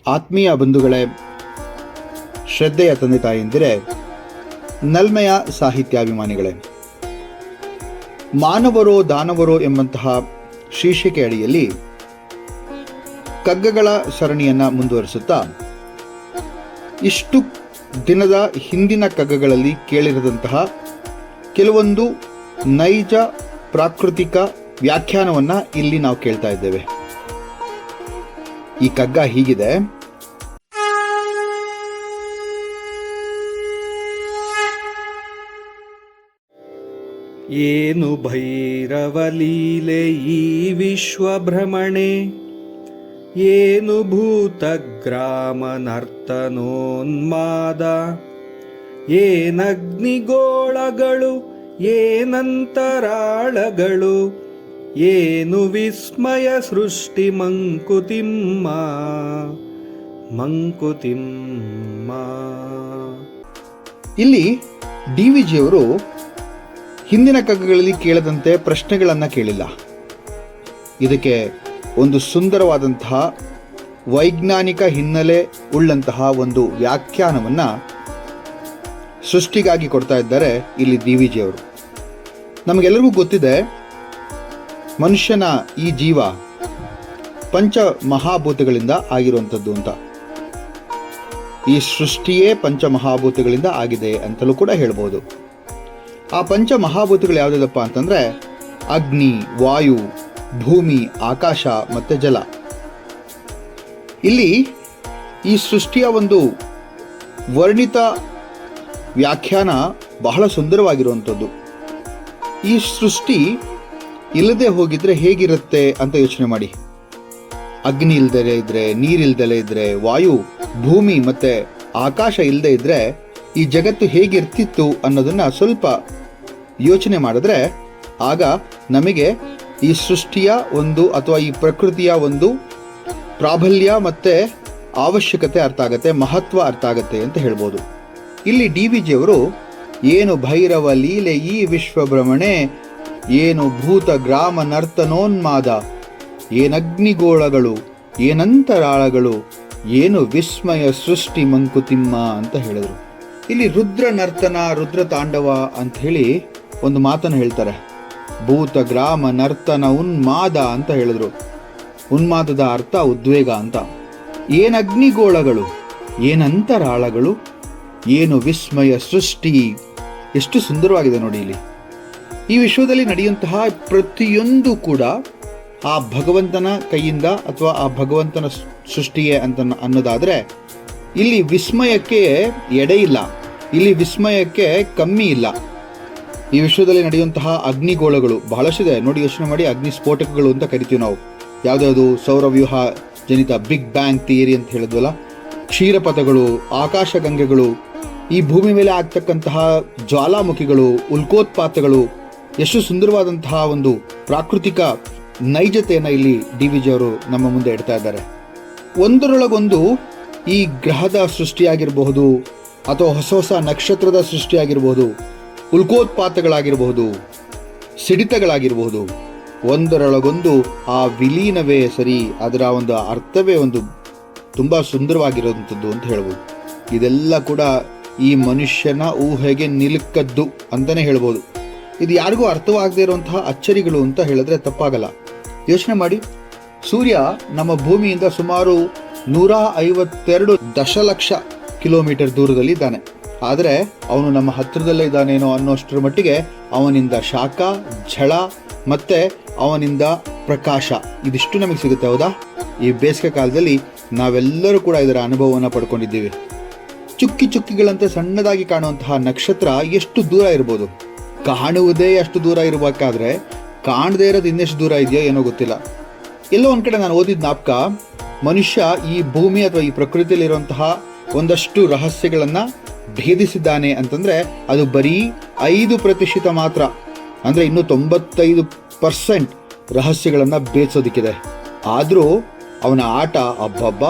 ಆತ್ಮೀಯ ಬಂಧುಗಳೇ, ಶ್ರದ್ಧೆಯ ತಂದೆ ತಾಯಂದಿರೇ, ನಲ್ಮೆಯ ಸಾಹಿತ್ಯಾಭಿಮಾನಿಗಳೇ, ಮಾನವರೋ ದಾನವರೋ ಎಂಬಂತಹ ಶೀರ್ಷಿಕೆ ಅಡಿಯಲ್ಲಿ ಕಗ್ಗಗಳ ಸರಣಿಯನ್ನು ಮುಂದುವರಿಸುತ್ತಾ ಇಷ್ಟು ದಿನದ ಹಿಂದಿನ ಕಗ್ಗಗಳಲ್ಲಿ ಕೇಳಿರದಂತಹ ಕೆಲವೊಂದು ನೈಜ ಪ್ರಾಕೃತಿಕ ವ್ಯಾಖ್ಯಾನವನ್ನು ಇಲ್ಲಿ ನಾವು ಕೇಳ್ತಾ ಇದ್ದೇವೆ. ಈ ಕಗ್ಗ ಹೀಗಿದೆ: ಏನು ಭೈರವಲೀಲೆ ಈ ವಿಶ್ವಭ್ರಮಣೆ, ಏನು ಭೂತಗ್ರಾಮ ನರ್ತನೋನ್ಮಾದ, ಏನಗ್ನಿಗೋಳಗಳು ಏನಂತರಾಳಗಳು, ಏನು ವಿಸ್ಮಯ ಸೃಷ್ಟಿ ಮಂಕುತಿಮ್ಮ ಮಂಕುತಿಮ್ಮ. ಇಲ್ಲಿ ಡಿ.ವಿ.ಜಿಯವರು ಹಿಂದಿನ ಕಗ್ಗಗಳಲ್ಲಿ ಕೇಳದಂತೆ ಪ್ರಶ್ನೆಗಳನ್ನು ಕೇಳಿಲ್ಲ. ಇದಕ್ಕೆ ಒಂದು ಸುಂದರವಾದಂತಹ ವೈಜ್ಞಾನಿಕ ಹಿನ್ನೆಲೆ ಉಳ್ಳಂತಹ ಒಂದು ವ್ಯಾಖ್ಯಾನವನ್ನು ಸೃಷ್ಟಿಗಾಗಿ ಕೊಡ್ತಾ ಇದ್ದಾರೆ ಇಲ್ಲಿ ಡಿ.ವಿ.ಜಿಯವರು. ನಮಗೆಲ್ಲರಿಗೂ ಗೊತ್ತಿದೆ, ಮನುಷ್ಯನ ಈ ಜೀವ ಪಂಚ ಮಹಾಭೂತಗಳಿಂದ ಆಗಿರುವಂಥದ್ದು ಅಂತ. ಈ ಸೃಷ್ಟಿಯೇ ಪಂಚ ಮಹಾಭೂತಗಳಿಂದ ಆಗಿದೆ ಅಂತಲೂ ಕೂಡ ಹೇಳ್ಬೋದು. ಆ ಪಂಚ ಮಹಾಭೂತಗಳು ಯಾವುದಪ್ಪ ಅಂತಂದರೆ ಅಗ್ನಿ, ವಾಯು, ಭೂಮಿ, ಆಕಾಶ ಮತ್ತು ಜಲ. ಇಲ್ಲಿ ಈ ಸೃಷ್ಟಿಯ ಒಂದು ವರ್ಣಿತ ವ್ಯಾಖ್ಯಾನ ಬಹಳ ಸುಂದರವಾಗಿರುವಂಥದ್ದು. ಈ ಸೃಷ್ಟಿ ಇಲ್ಲದೆ ಹೋಗಿದ್ರೆ ಹೇಗಿರುತ್ತೆ ಅಂತ ಯೋಚನೆ ಮಾಡಿ. ಅಗ್ನಿ ಇಲ್ದಲೇ ಇದ್ರೆ, ನೀರಿಲ್ದಲೇ ಇದ್ರೆ, ವಾಯು, ಭೂಮಿ ಮತ್ತು ಆಕಾಶ ಇಲ್ಲದೆ ಇದ್ರೆ ಈ ಜಗತ್ತು ಹೇಗಿರ್ತಿತ್ತು ಅನ್ನೋದನ್ನು ಸ್ವಲ್ಪ ಯೋಚನೆ ಮಾಡಿದ್ರೆ ಆಗ ನಮಗೆ ಈ ಸೃಷ್ಟಿಯ ಒಂದು ಅಥವಾ ಈ ಪ್ರಕೃತಿಯ ಒಂದು ಪ್ರಾಬಲ್ಯ ಮತ್ತು ಅವಶ್ಯಕತೆ ಅರ್ಥ ಆಗುತ್ತೆ, ಮಹತ್ವ ಅರ್ಥ ಆಗುತ್ತೆ ಅಂತ ಹೇಳ್ಬೋದು. ಇಲ್ಲಿ ಡಿ.ವಿ.ಜಿಯವರು ಏನು ಭೈರವ ಲೀಲೆ ಈ ವಿಶ್ವಭ್ರಮಣೆ, ಏನು ಭೂತ ಗ್ರಾಮ ನರ್ತನೋನ್ಮಾದ, ಏನಗ್ನಿಗೋಳಗಳು ಏನಂತರಾಳಗಳು, ಏನು ವಿಸ್ಮಯ ಸೃಷ್ಟಿ ಮಂಕುತಿಮ್ಮ ಅಂತ ಹೇಳಿದರು. ಇಲ್ಲಿ ರುದ್ರ ನರ್ತನ, ರುದ್ರ ತಾಂಡವ ಅಂತ ಹೇಳಿ ಒಂದು ಮಾತನ್ನು ಹೇಳ್ತಾರೆ. ಭೂತ ಗ್ರಾಮ ನರ್ತನ ಉನ್ಮಾದ ಅಂತ ಹೇಳಿದ್ರು. ಉನ್ಮಾದದ ಅರ್ಥ ಉದ್ವೇಗ ಅಂತ. ಏನಗ್ನಿಗೋಳಗಳು ಏನಂತರಾಳಗಳು, ಏನು ವಿಸ್ಮಯ ಸೃಷ್ಟಿ. ಎಷ್ಟು ಸುಂದರವಾಗಿದೆ ನೋಡಿ. ಇಲ್ಲಿ ಈ ವಿಶ್ವದಲ್ಲಿ ನಡೆಯುವಂತಹ ಪ್ರತಿಯೊಂದು ಕೂಡ ಆ ಭಗವಂತನ ಕೈಯಿಂದ ಅಥವಾ ಆ ಭಗವಂತನ ಸೃಷ್ಟಿಯೇ ಅಂತ ಅನ್ನೋದಾದರೆ ಇಲ್ಲಿ ವಿಸ್ಮಯಕ್ಕೆ ಎಡೆ ಇಲ್ಲ, ಇಲ್ಲಿ ವಿಸ್ಮಯಕ್ಕೆ ಕಮ್ಮಿ ಇಲ್ಲ. ಈ ವಿಶ್ವದಲ್ಲಿ ನಡೆಯುವಂತಹ ಅಗ್ನಿಗೋಳಗಳು ಬಹಳಷ್ಟಿದೆ ನೋಡಿ. ಯೋಚನೆ ಮಾಡಿ, ಅಗ್ನಿ ಸ್ಫೋಟಕಗಳು ಅಂತ ಕರಿತೀವಿ ನಾವು. ಯಾವುದ್ಯಾವುದು ಸೌರವ್ಯೂಹ ಜನಿತ ಬಿಗ್ ಬ್ಯಾಂಗ್ ಥಿಯರಿ ಅಂತ ಹೇಳಿದ್ವಲ್ಲ, ಕ್ಷೀರಪಥಗಳು, ಆಕಾಶಗಂಗೆಗಳು, ಈ ಭೂಮಿ ಮೇಲೆ ಆಗ್ತಕ್ಕಂತಹ ಜ್ವಾಲಾಮುಖಿಗಳು, ಉಲ್ಕೋತ್ಪಾತಗಳು, ಎಷ್ಟು ಸುಂದರವಾದಂತಹ ಒಂದು ಪ್ರಾಕೃತಿಕ ನೈಜತೆಯನ್ನು ಇಲ್ಲಿ ಡಿ.ವಿ.ಜಿಯವರು ನಮ್ಮ ಮುಂದೆ ಇಡ್ತಾ ಇದ್ದಾರೆ. ಒಂದರೊಳಗೊಂದು ಈ ಗ್ರಹದ ಸೃಷ್ಟಿಯಾಗಿರಬಹುದು ಅಥವಾ ಹೊಸ ಹೊಸ ನಕ್ಷತ್ರದ ಸೃಷ್ಟಿಯಾಗಿರಬಹುದು, ಉಲ್ಕೋತ್ಪಾತಗಳಾಗಿರಬಹುದು, ಸಿಡಿತಗಳಾಗಿರಬಹುದು, ಒಂದರೊಳಗೊಂದು ಆ ವಿಲೀನವೇ ಸರಿ, ಅದರ ಒಂದು ಅರ್ಥವೇ ಒಂದು ತುಂಬ ಸುಂದರವಾಗಿರುವಂಥದ್ದು ಅಂತ ಹೇಳ್ಬೋದು. ಇದೆಲ್ಲ ಕೂಡ ಈ ಮನುಷ್ಯನ ಊಹೆಗೆ ನಿಲುಕದ್ದು ಅಂತಲೇ ಹೇಳ್ಬೋದು. ಇದು ಯಾರಿಗೂ ಅರ್ಥವಾಗದೇ ಇರುವಂತಹ ಅಚ್ಚರಿಗಳು ಅಂತ ಹೇಳಿದ್ರೆ ತಪ್ಪಾಗಲ್ಲ. ಯೋಚನೆ ಮಾಡಿ, ಸೂರ್ಯ ನಮ್ಮ ಭೂಮಿಯಿಂದ ಸುಮಾರು 152 ದಶಲಕ್ಷ ಕಿಲೋಮೀಟರ್ ದೂರದಲ್ಲಿ ಇದ್ದಾನೆ. ಆದರೆ ಅವನು ನಮ್ಮ ಹತ್ತಿರದಲ್ಲೇ ಇದ್ದಾನೇನೋ ಅನ್ನೋಷ್ಟರ ಮಟ್ಟಿಗೆ ಅವನಿಂದ ಶಾಖ, ಝಳ ಮತ್ತು ಅವನಿಂದ ಪ್ರಕಾಶ ಇದಿಷ್ಟು ನಮಗೆ ಸಿಗುತ್ತೆ, ಹೌದಾ? ಈ ಬೇಸಿಗೆ ಕಾಲದಲ್ಲಿ ನಾವೆಲ್ಲರೂ ಕೂಡ ಇದರ ಅನುಭವವನ್ನು ಪಡ್ಕೊಂಡಿದ್ದೀವಿ. ಚುಕ್ಕಿ ಚುಕ್ಕಿಗಳಂತೆ ಸಣ್ಣದಾಗಿ ಕಾಣುವಂತಹ ನಕ್ಷತ್ರ ಎಷ್ಟು ದೂರ ಇರ್ಬೋದು? ಕಾಣುವುದೇ ಅಷ್ಟು ದೂರ ಇರಬೇಕಾದ್ರೆ ಕಾಣದೇ ಇರೋದು ಇನ್ನೆಷ್ಟು ದೂರ ಇದೆಯೋ ಏನೋ ಗೊತ್ತಿಲ್ಲ. ಎಲ್ಲೋ ಒಂದು ಕಡೆ ನಾನು ಓದಿದ ಜ್ಞಾಪಕ, ಮನುಷ್ಯ ಈ ಭೂಮಿ ಅಥವಾ ಈ ಪ್ರಕೃತಿಯಲ್ಲಿರುವಂತಹ ಒಂದಷ್ಟು ರಹಸ್ಯಗಳನ್ನು ಭೇದಿಸಿದ್ದಾನೆ ಅಂತಂದರೆ ಅದು ಬರೀ 5% ಮಾತ್ರ. ಅಂದರೆ ಇನ್ನೂ 95% ರಹಸ್ಯಗಳನ್ನು ಭೇದಿಸೋದಕ್ಕಿದೆ. ಆದರೂ ಅವನ ಆಟ ಅಬ್ಬಬ್ಬ,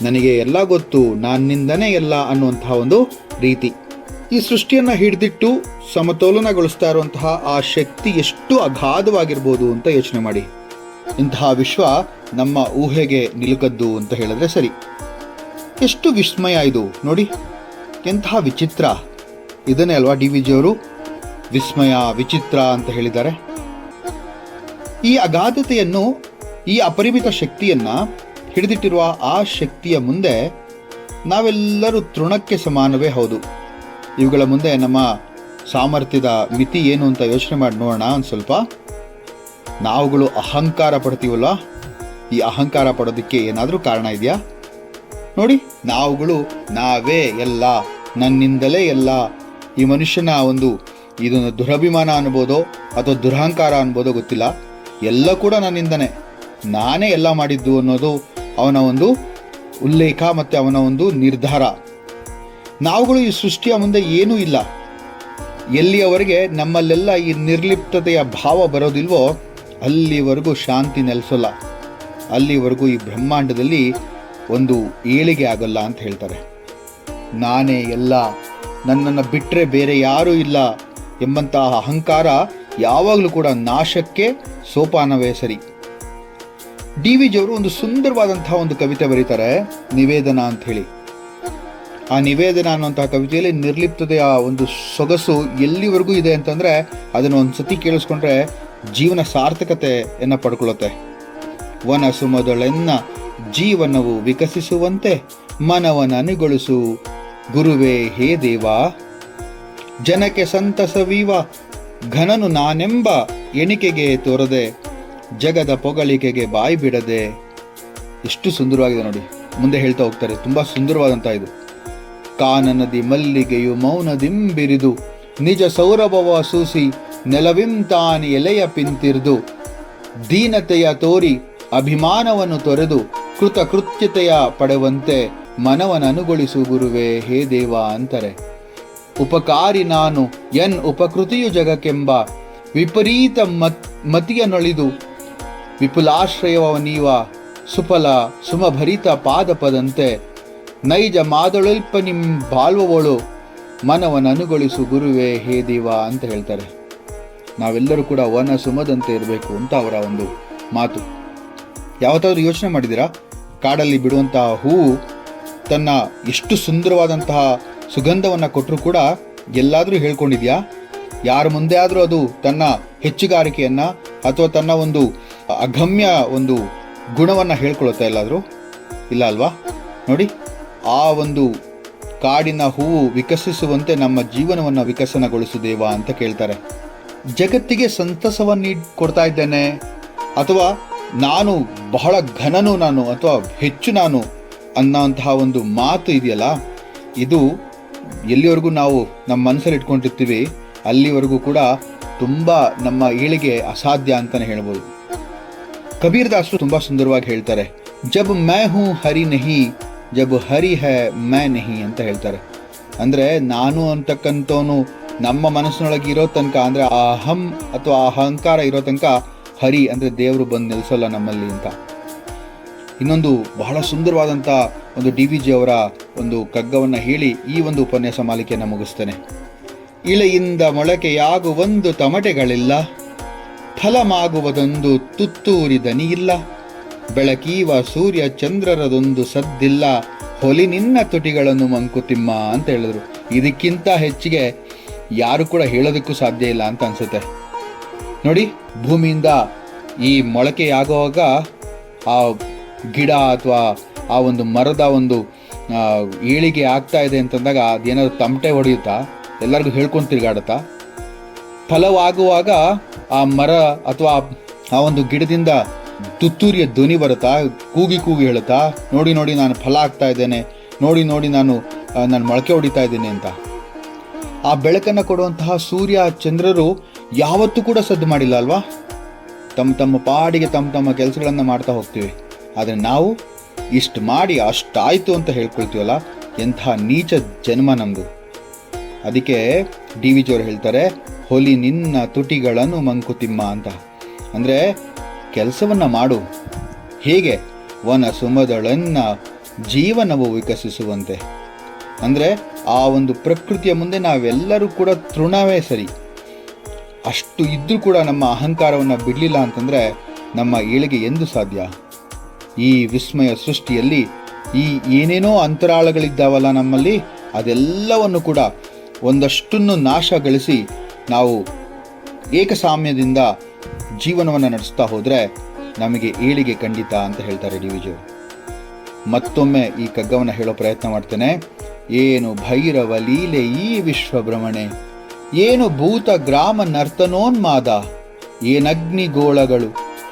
ನನಗೆ ಎಲ್ಲ ಗೊತ್ತು, ನನ್ನಿಂದನೇ ಎಲ್ಲ ಅನ್ನುವಂತಹ ಒಂದು ರೀತಿ. ಈ ಸೃಷ್ಟಿಯನ್ನು ಹಿಡಿದಿಟ್ಟು ಸಮತೋಲನಗೊಳಿಸ್ತಾ ಇರುವಂತಹ ಆ ಶಕ್ತಿ ಎಷ್ಟು ಅಗಾಧವಾಗಿರ್ಬೋದು ಅಂತ ಯೋಚನೆ ಮಾಡಿ. ಇಂತಹ ವಿಶ್ವ ನಮ್ಮ ಊಹೆಗೆ ನಿಲುಕದ್ದು ಅಂತ ಹೇಳಿದ್ರೆ ಸರಿ. ಎಷ್ಟು ವಿಸ್ಮಯ ಇದು ನೋಡಿ, ಎಂತಹ ವಿಚಿತ್ರ. ಇದನ್ನೇ ಅಲ್ವಾ ಡಿ ವಿ ಜಿಯವರು ವಿಸ್ಮಯ ವಿಚಿತ್ರ ಅಂತ ಹೇಳಿದ್ದಾರೆ. ಈ ಅಗಾಧತೆಯನ್ನು, ಈ ಅಪರಿಮಿತ ಶಕ್ತಿಯನ್ನು ಹಿಡಿದಿಟ್ಟಿರುವ ಆ ಶಕ್ತಿಯ ಮುಂದೆ ನಾವೆಲ್ಲರೂ ತೃಣಕ್ಕೆ ಸಮಾನವೇ ಹೌದು. ಇವುಗಳ ಮುಂದೆ ನಮ್ಮ ಸಾಮರ್ಥ್ಯದ ಮಿತಿ ಏನು ಅಂತ ಯೋಚನೆ ಮಾಡಿ ನೋಡೋಣ ಒಂದು ಸ್ವಲ್ಪ. ನಾವುಗಳು ಅಹಂಕಾರ ಪಡ್ತೀವಲ್ಲ, ಈ ಅಹಂಕಾರ ಪಡೋದಕ್ಕೆ ಏನಾದರೂ ಕಾರಣ ಇದೆಯಾ ನೋಡಿ. ನಾವುಗಳು ನಾವೇ ಎಲ್ಲ, ನನ್ನಿಂದಲೇ ಎಲ್ಲ, ಈ ಮನುಷ್ಯನ ಒಂದು ಇದನ್ನು ದುರಭಿಮಾನ ಅನ್ಬೋದೋ ಅಥವಾ ದುರಹಂಕಾರ ಅನ್ಬೋದೋ ಗೊತ್ತಿಲ್ಲ, ಎಲ್ಲ ಕೂಡ ನನ್ನಿಂದನೇ, ನಾನೇ ಎಲ್ಲ ಮಾಡಿದ್ದು ಅನ್ನೋದು ಅವನ ಒಂದು ಉಲ್ಲೇಖ ಮತ್ತು ಅವನ ಒಂದು ನಿರ್ಧಾರ. ನಾವುಗಳು ಈ ಸೃಷ್ಟಿಯ ಮುಂದೆ ಏನೂ ಇಲ್ಲ. ಎಲ್ಲಿಯವರೆಗೆ ನಮ್ಮಲ್ಲೆಲ್ಲ ಈ ನಿರ್ಲಿಪ್ತತೆಯ ಭಾವ ಬರೋದಿಲ್ವೋ ಅಲ್ಲಿವರೆಗೂ ಶಾಂತಿ ನೆಲೆಸೋಲ್ಲ, ಅಲ್ಲಿವರೆಗೂ ಈ ಬ್ರಹ್ಮಾಂಡದಲ್ಲಿ ಒಂದು ಏಳಿಗೆ ಆಗೋಲ್ಲ ಅಂತ ಹೇಳ್ತಾರೆ. ನಾನೇ ಎಲ್ಲ, ನನ್ನನ್ನು ಬಿಟ್ಟರೆ ಬೇರೆ ಯಾರೂ ಇಲ್ಲ ಎಂಬಂತಹ ಅಹಂಕಾರ ಯಾವಾಗಲೂ ಕೂಡ ನಾಶಕ್ಕೆ ಸೋಪಾನವೇ ಸರಿ. ಡಿ ವಿ ಜಿಯವರು ಒಂದು ಸುಂದರವಾದಂತಹ ಒಂದು ಕವಿತೆ ಬರೀತಾರೆ, ನಿವೇದನ ಅಂತ ಹೇಳಿ. ಆ ನಿವೇದನ ಅನ್ನುವಂತಹ ಕವಿತೆಯಲ್ಲಿ ನಿರ್ಲಿಪ್ತತೆಯ ಒಂದು ಸೊಗಸು ಎಲ್ಲಿವರೆಗೂ ಇದೆ ಅಂತಂದರೆ ಅದನ್ನು ಒಂದು ಸತಿ ಕೇಳಿಸ್ಕೊಂಡ್ರೆ ಜೀವನ ಸಾರ್ಥಕತೆಯನ್ನು ಪಡ್ಕೊಳ್ಳುತ್ತೆ. ವನಸುಮದೊಳೆನ್ನ ಜೀವನವು ವಿಕಸಿಸುವಂತೆ ಮನವನನುಗೊಳಿಸು ಗುರುವೇ ಹೇ ದೇವ, ಜನಕ್ಕೆ ಸಂತಸವೀವ ಘನನು ನಾನೆಂಬ ಎಣಿಕೆಗೆ ತೋರದೆ ಜಗದ ಪೊಗಳಿಕೆಗೆ ಬಾಯಿ ಬಿಡದೆ. ಎಷ್ಟು ಸುಂದರವಾಗಿದೆ ನೋಡಿ. ಮುಂದೆ ಹೇಳ್ತಾ ಹೋಗ್ತಾರೆ, ತುಂಬ ಸುಂದರವಾದಂಥ ಇದು. ಕಾನನದಿ ಮಲ್ಲಿಗೆಯು ಮೌನದಿಂಬಿರಿದು ನಿಜ ಸೌರಭವ ಸೂಸಿ ನೆಲವಿಂತಾನಿ ಎಲೆಯ ಪಿಂತಿರ್ದು ದೀನತೆಯ ತೋರಿ ಅಭಿಮಾನವನ್ನು ತೊರೆದು ಕೃತಕೃತ್ಯತೆಯ ಪಡೆವಂತೆ ಮನವನನುಗೊಳಿಸು ಗುರುವೇ ಹೇ ದೇವ ಅಂತಾರೆ. ಉಪಕಾರಿ ನಾನು ಉಪಕೃತಿಯು ಜಗಕ್ಕೆಂಬ ವಿಪರೀತ ಮತಿಯನೊಳಿದು ವಿಪುಲಾಶ್ರಯವ ನೀವ ಸುಫಲ ಸುಮಭರಿತ ಪಾದಪದಂತೆ ನೈಜ ಮಾದೊಳಲ್ಪ ನಿಮ್ ಬಾಳ್ವವಳು ಮನವನನುಗೊಳಿಸು ಗುರುವೇ ಹೇ ದೇವ ಅಂತ ಹೇಳ್ತಾರೆ. ನಾವೆಲ್ಲರೂ ಕೂಡ ವನ ಸುಮದಂತೆ ಇರಬೇಕು ಅಂತ ಅವರ ಒಂದು ಮಾತು. ಯಾವತ್ತಾದ್ರೂ ಯೋಚನೆ ಮಾಡಿದ್ದೀರಾ? ಕಾಡಲ್ಲಿ ಬಿಡುವಂತಹ ಹೂವು ತನ್ನ ಎಷ್ಟು ಸುಂದರವಾದಂತಹ ಸುಗಂಧವನ್ನು ಕೊಟ್ಟರೂ ಕೂಡ ಎಲ್ಲಾದರೂ ಹೇಳ್ಕೊಂಡಿದ್ಯಾ? ಯಾರ ಮುಂದೆ ಆದರೂ ಅದು ತನ್ನ ಹೆಚ್ಚುಗಾರಿಕೆಯನ್ನು ಅಥವಾ ತನ್ನ ಒಂದು ಅಗಮ್ಯ ಒಂದು ಗುಣವನ್ನು ಹೇಳ್ಕೊಳುತ್ತಾ ಎಲ್ಲಾದರೂ? ಇಲ್ಲ ಅಲ್ವಾ? ನೋಡಿ, ಆ ಒಂದು ಕಾಡಿನ ಹೂವು ವಿಕಸಿಸುವಂತೆ ನಮ್ಮ ಜೀವನವನ್ನು ವಿಕಸನಗೊಳಿಸು ದೇವ ಅಂತ ಕೇಳ್ತಾರೆ. ಜಗತ್ತಿಗೆ ಸಂತಸವನ್ನು ಕೊಡ್ತಾ ಇದ್ದೇನೆ ಅಥವಾ ನಾನು ಬಹಳ ಘನನು ನಾನು ಅಥವಾ ಹೆಚ್ಚು ನಾನು ಅನ್ನೋಂತಹ ಒಂದು ಮಾತು ಇದೆಯಲ್ಲ, ಇದು ಎಲ್ಲಿವರೆಗೂ ನಾವು ನಮ್ಮ ಮನಸ್ಸಲ್ಲಿ ಇಟ್ಕೊಂಡಿರ್ತೀವಿ ಅಲ್ಲಿವರೆಗೂ ಕೂಡ ತುಂಬ ನಮ್ಮ ಏಳಿಗೆ ಅಸಾಧ್ಯ ಅಂತಲೇ ಹೇಳ್ಬೋದು. ಕಬೀರ್ ದಾಸರು ತುಂಬ ಸುಂದರವಾಗಿ ಹೇಳ್ತಾರೆ, ಜಬ್ ಮೈ ಹೂ ಹರಿ ನಹಿ ಜಬ್ ಹರಿ ಹೈ ಮೈ ನಹಿ ಅಂತ ಹೇಳ್ತಾರೆ. ಅಂದರೆ ನಾನು ಅಂತಕ್ಕಂಥವನು ನಮ್ಮ ಮನಸ್ಸಿನೊಳಗೆ ಇರೋ ತನಕ, ಅಂದರೆ ಆ ಅಹಂ ಅಥವಾ ಅಹಂಕಾರ ಇರೋ ತನಕ ಹರಿ ಅಂದರೆ ದೇವರು ಬಂದು ನೆಲೆಸೋಲ್ಲ ನಮ್ಮಲ್ಲಿ ಅಂತ. ಇನ್ನೊಂದು ಬಹಳ ಸುಂದರವಾದಂಥ ಒಂದು ಡಿ ವಿ ಜಿ ಅವರ ಒಂದು ಕಗ್ಗವನ್ನು ಹೇಳಿ ಈ ಒಂದು ಉಪನ್ಯಾಸ ಮಾಲಿಕೆಯನ್ನು ಮುಗಿಸ್ತೇನೆ. ಇಳೆಯಿಂದ ಮೊಳಕೆಯಾಗುವೊಂದು ತಮಟೆಗಳಿಲ್ಲ, ಫಲಮಾಗುವುದೊಂದು ತುತ್ತೂರಿ ದನಿಯಿಲ್ಲ, ಬೆಳಕೀವ ಸೂರ್ಯ ಚಂದ್ರರದೊಂದು ಸದ್ದಿಲ್ಲ, ಹೊಲಿ ನಿನ್ನ ತುಟಿಗಳನ್ನು ಮಂಕುತಿಮ್ಮ ಅಂತ ಹೇಳಿದ್ರು. ಇದಕ್ಕಿಂತ ಹೆಚ್ಚಿಗೆ ಯಾರು ಕೂಡ ಹೇಳೋದಕ್ಕೂ ಸಾಧ್ಯ ಇಲ್ಲ ಅಂತ ಅನಿಸುತ್ತೆ. ನೋಡಿ, ಭೂಮಿಯಿಂದ ಈ ಮೊಳಕೆಯಾಗುವಾಗ ಆ ಗಿಡ ಅಥವಾ ಆ ಒಂದು ಮರದ ಒಂದು ಏಳಿಗೆ ಆಗ್ತಾ ಇದೆ ಅಂತಂದಾಗ ಅದೇನಾದ್ರು ತಮಟೆ ಹೊಡೆಯುತ್ತಾ, ಎಲ್ಲರಿಗೂ ಹೇಳ್ಕೊಂಡು ತಿರುಗಾಡುತ್ತಾ? ಫಲವಾಗುವಾಗ ಆ ಮರ ಅಥವಾ ಆ ಒಂದು ಗಿಡದಿಂದ ತುತ್ತೂರಿಯ ಧ್ವನಿ ಬರುತ್ತಾ, ಕೂಗಿ ಹೇಳುತ್ತಾ, ನೋಡಿ ನೋಡಿ ನಾನು ಫಲ ಆಗ್ತಾ ಇದ್ದೇನೆ, ನೋಡಿ ನೋಡಿ ನಾನು ಮೊಳಕೆ ಹೊಡಿತಾ ಇದ್ದೇನೆ ಅಂತ. ಆ ಬೆಳಕನ್ನು ಕೊಡುವಂತಹ ಸೂರ್ಯ ಚಂದ್ರರು ಯಾವತ್ತೂ ಕೂಡ ಸದ್ದು ಮಾಡಿಲ್ಲ ಅಲ್ವಾ? ತಮ್ಮ ಪಾಡಿಗೆ ತಮ್ಮ ಕೆಲಸಗಳನ್ನು ಮಾಡ್ತಾ ಹೋಗ್ತೀವಿ. ಆದರೆ ನಾವು ಇಷ್ಟು ಮಾಡಿ ಅಷ್ಟಾಯಿತು ಅಂತ ಹೇಳ್ಕೊಳ್ತೀವಲ್ಲ, ಎಂಥ ನೀಚ ಜನ್ಮ ನಮ್ಮದು. ಅದಕ್ಕೆ ಡಿ ವಿ ಜಿಯವರು ಹೇಳ್ತಾರೆ, ಹೊಲಿ ನಿನ್ನ ತುಟಿಗಳನ್ನು ಮಂಕುತಿಮ್ಮ ಅಂತ. ಅಂದರೆ ಕೆಲಸವನ್ನು ಮಾಡು. ಹೇಗೆ? ವನ ಸುಮದಳನ್ನ ಜೀವನವು ವಿಕಸಿಸುವಂತೆ. ಅಂದರೆ ಆ ಒಂದು ಪ್ರಕೃತಿಯ ಮುಂದೆ ನಾವೆಲ್ಲರೂ ಕೂಡ ತೃಣವೇ ಸರಿ. ಅಷ್ಟು ಇದ್ದರೂ ಕೂಡ ನಮ್ಮ ಅಹಂಕಾರವನ್ನು ಬಿಡಲಿಲ್ಲ ಅಂತಂದರೆ ನಮ್ಮ ಏಳಿಗೆ ಎಂದು ಸಾಧ್ಯ? ಈ ವಿಸ್ಮಯ ಸೃಷ್ಟಿಯಲ್ಲಿ ಈ ಏನೇನೋ ಅಂತರಾಳಗಳಿದ್ದಾವಲ್ಲ ನಮ್ಮಲ್ಲಿ, ಅದೆಲ್ಲವನ್ನು ಕೂಡ ಒಂದಷ್ಟನ್ನು ನಾಶಗೊಳಿಸಿ ನಾವು ಏಕಸಾಮ್ಯದಿಂದ ಜೀವನವನ್ನು ನಡೆಸ್ತಾ ಹೋದರೆ ನಮಗೆ ಏಳಿಗೆ ಖಂಡಿತ ಅಂತ ಹೇಳ್ತಾರೆ ಡಿ ವಿಜಯ್. ಮತ್ತೊಮ್ಮೆ ಈ ಕಗ್ಗವನ್ನು ಹೇಳೋ ಪ್ರಯತ್ನ ಮಾಡ್ತೇನೆ. ಏನು ಭೈರವ ಲೀಲೆ ಈ ವಿಶ್ವಭ್ರಮಣೆ, ಏನು ಭೂತ ಗ್ರಾಮ ನರ್ತನೋನ್ಮಾದ, ಏನಗ್ನಿಗೋಳಗಳು,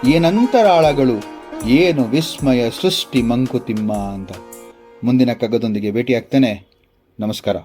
ಏನಂತರಾಳಗಳು, ಏನು ವಿಸ್ಮಯ ಸೃಷ್ಟಿ ಮಂಕುತಿಮ್ಮ ಅಂತ. ಮುಂದಿನ ಕಗ್ಗದೊಂದಿಗೆ ಭೇಟಿಯಾಗ್ತೇನೆ. ನಮಸ್ಕಾರ.